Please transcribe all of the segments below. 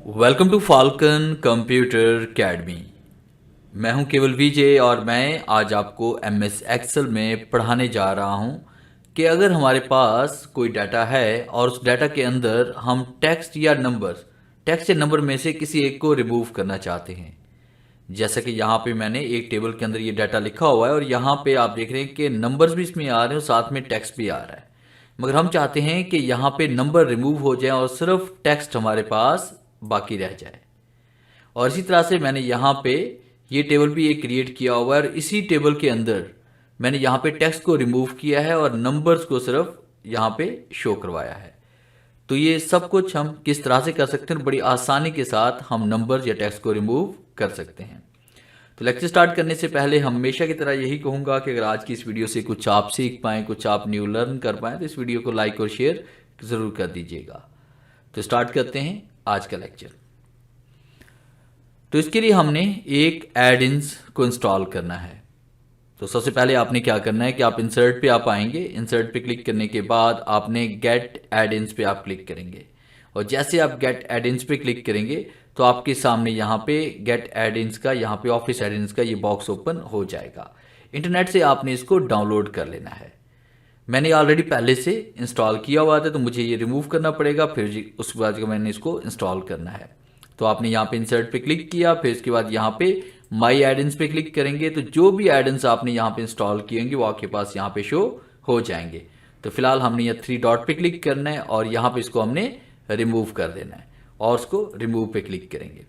Welcome to Falcon computer academy. मैं हूं केवल विजय और मैं आज आपको एमएस एक्सेल में पढ़ाने जा रहा हूं कि अगर हमारे पास कोई डाटा है और उस डाटा के अंदर हम टेक्स्ट या नंबर में से किसी एक को रिमूव करना चाहते हैं। जैसा कि यहाँ पे मैंने एक टेबल के अंदर ये डाटा लिखा हुआ है और यहाँ पे आप देख रहे हैं कि नंबर्स भी इसमें आ रहे हैं और साथ में टेक्स्ट भी आ रहा है, मगर हम चाहते हैं कि यहाँ पे नंबर रिमूव हो जाए और सिर्फ टेक्स्ट हमारे पास बाकी रह जाए। और इसी तरह से मैंने यहाँ पे ये टेबल भी एक क्रिएट किया हुआ है और इसी टेबल के अंदर मैंने यहाँ पे टेक्स्ट को रिमूव किया है और नंबर्स को सिर्फ यहाँ पे शो करवाया है। तो ये सब कुछ हम किस तरह से कर सकते हैं, बड़ी आसानी के साथ हम नंबर्स या टेक्स्ट को रिमूव कर सकते हैं। तो लेक्चर स्टार्ट करने से पहले हमेशा की तरह यही कहूँगा कि अगर आज की इस वीडियो से कुछ आप सीख पाएँ, कुछ आप न्यू लर्न कर पाएँ, तो इस वीडियो को लाइक और शेयर ज़रूर कर दीजिएगा। तो स्टार्ट करते हैं आज का लेक्चर। तो इसके लिए हमने एक एड इन्स को इंस्टॉल करना है। तो सबसे पहले आपने क्या करना है कि आप इंसर्ट पे आप आएंगे, इंसर्ट पे क्लिक करने के बाद आपने गेट एड इन्स पे आप क्लिक करेंगे और जैसे आप गेट एड इन्स पे क्लिक करेंगे तो आपके सामने यहाँ पे गेट एड इन्स का, यहाँ पे ऑफिस एड इन्स का ये बॉक्स ओपन हो जाएगा। इंटरनेट से आपने इसको डाउनलोड कर लेना है। मैंने ऑलरेडी पहले से इंस्टॉल किया हुआ था तो मुझे ये रिमूव करना पड़ेगा, फिर उसके बाद मैंने इसको इंस्टॉल करना है। तो आपने यहाँ पे इंसर्ट पे क्लिक किया, फिर इसके बाद यहाँ पे माई एड-इन्स पे क्लिक करेंगे तो जो भी एड-इन्स आपने यहाँ पे इंस्टॉल किए होंगे वो आपके पास यहाँ पे शो हो जाएंगे। तो फिलहाल हमने यहाँ 3 डॉट पे क्लिक करना है और यहाँ पे इसको हमने रिमूव कर देना है और उसको रिमूव पे क्लिक करेंगे।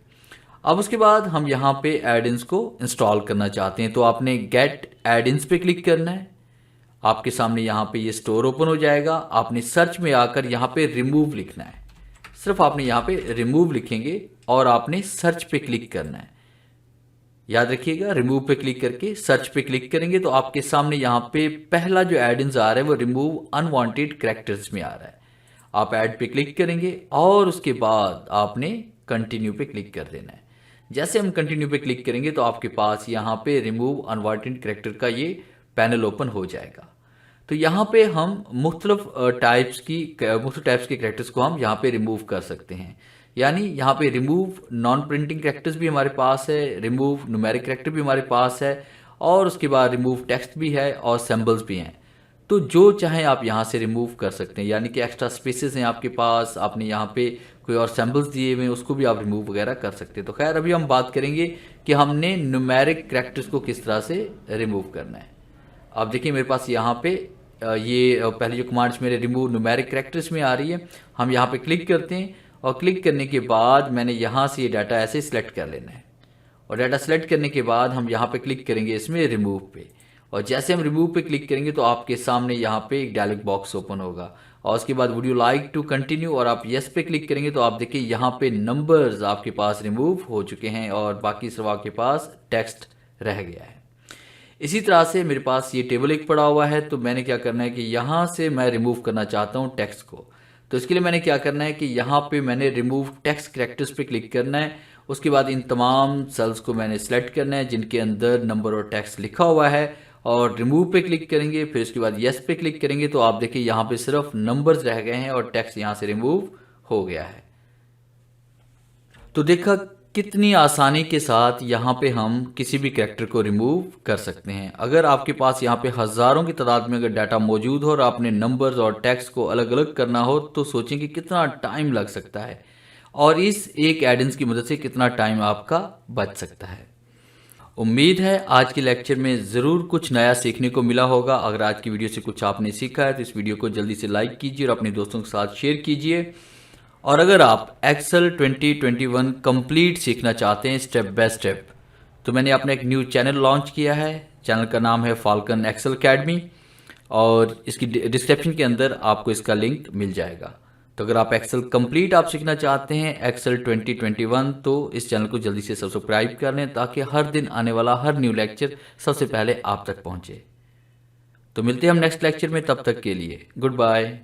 अब उसके बाद हम यहाँ पे एड-इन्स को इंस्टॉल करना चाहते हैं तो आपने गेट एड-इन्स पे क्लिक करना है। आपके सामने यहाँ पे ये स्टोर ओपन हो जाएगा। आपने सर्च में आकर यहाँ पे रिमूव लिखना है, सिर्फ आपने यहाँ पे रिमूव लिखेंगे और आपने सर्च पे क्लिक करना है। याद रखिएगा, रिमूव पे क्लिक करके सर्च पे क्लिक करेंगे तो आपके सामने यहाँ पे पहला जो एड इन्स आ रहा है वो रिमूव अनवांटेड कैरेक्टर्स में आ रहा है। आप ऐड पे क्लिक करेंगे और उसके बाद आपने कंटिन्यू पे क्लिक कर देना है। जैसे हम कंटिन्यू पे क्लिक करेंगे तो आपके पास यहाँ पे रिमूव अनवांटेड कैरेक्टर का ये पैनल ओपन हो जाएगा। तो यहाँ पे हम मुख्तलिफ टाइप्स के कैरेक्टर्स को हम यहाँ पे रिमूव कर सकते हैं। यानी यहाँ पे रिमूव नॉन प्रिंटिंग कैरेक्टर्स भी हमारे पास है, रिमूव न्यूमेरिक कैरेक्टर भी हमारे पास है और उसके बाद रिमूव टेक्स्ट भी है और सिंबल्स भी हैं। तो जो चाहें आप यहाँ से रिमूव कर सकते हैं। यानी कि एक्स्ट्रा स्पेसेस हैं आपके पास, आपने यहाँ पे कोई और सिंबल्स दिए हुए हैं उसको भी आप रिमूव वगैरह कर सकते हैं। तो खैर अभी हम बात करेंगे कि हमने न्यूमेरिक कैरेक्टर्स को किस तरह से रिमूव करना है। अब देखिए मेरे पास यहाँ पे ये पहले जो कमांड्स मेरे रिमूव न्यूमेरिक कैरेक्टर्स में आ रही है। हम यहाँ पे क्लिक करते हैं और क्लिक करने के बाद मैंने यहाँ से ये डाटा ऐसे सिलेक्ट कर लेना है और डाटा सेलेक्ट करने के बाद हम यहाँ पे क्लिक करेंगे इसमें रिमूव पे और जैसे हम रिमूव पे क्लिक करेंगे तो आपके सामने यहाँ पे एक डायलॉग बॉक्स ओपन होगा और उसके बाद would you like to continue और आप यस पे क्लिक करेंगे तो आप देखिए यहाँ पे नंबर्स आपके पास रिमूव हो चुके हैं और बाकी सिर्फ आपके पास टेक्स्ट रह गया है। इसी तरह से मेरे पास ये टेबल एक पड़ा हुआ है तो मैंने क्या करना है कि यहाँ से मैं रिमूव करना चाहता हूँ टेक्स्ट को। तो इसके लिए मैंने क्या करना है कि यहाँ पे मैंने रिमूव टेक्स्ट कैरेक्टर्स पे क्लिक करना है। उसके बाद इन तमाम सेल्स को मैंने सेलेक्ट करना है जिनके अंदर नंबर और टेक्स्ट लिखा हुआ है और रिमूव पे क्लिक करेंगे। फिर उसके बाद यस पे क्लिक करेंगे तो आप देखिए यहाँ पे सिर्फ नंबर्स रह गए हैं और टेक्स्ट यहाँ से रिमूव हो गया है। तो देखा कितनी आसानी के साथ यहाँ पे हम किसी भी कैरेक्टर को रिमूव कर सकते हैं। अगर आपके पास यहाँ पे हज़ारों की तादाद में अगर डाटा मौजूद हो और आपने नंबर्स और टेक्स्ट को अलग अलग करना हो तो सोचें कि कितना टाइम लग सकता है और इस एक एड-इन्स की मदद से कितना टाइम आपका बच सकता है। उम्मीद है आज के लेक्चर में ज़रूर कुछ नया सीखने को मिला होगा। अगर आज की वीडियो से कुछ आपने सीखा है तो इस वीडियो को जल्दी से लाइक कीजिए और अपने दोस्तों के साथ शेयर कीजिए। और अगर आप एक्सेल 2021 कंप्लीट सीखना चाहते हैं स्टेप बाय स्टेप तो मैंने अपना एक न्यू चैनल लॉन्च किया है। चैनल का नाम है फाल्कन एक्सेल अकेडमी और इसकी डिस्क्रिप्शन के अंदर आपको इसका लिंक मिल जाएगा। तो अगर आप एक्सेल कंप्लीट आप सीखना चाहते हैं एक्सेल 2021 तो इस चैनल को जल्दी से सब्सक्राइब कर लें ताकि हर दिन आने वाला हर न्यू लेक्चर सबसे पहले आप तक पहुँचे। तो मिलते हैं हम नेक्स्ट लेक्चर में, तब तक के लिए गुड बाय।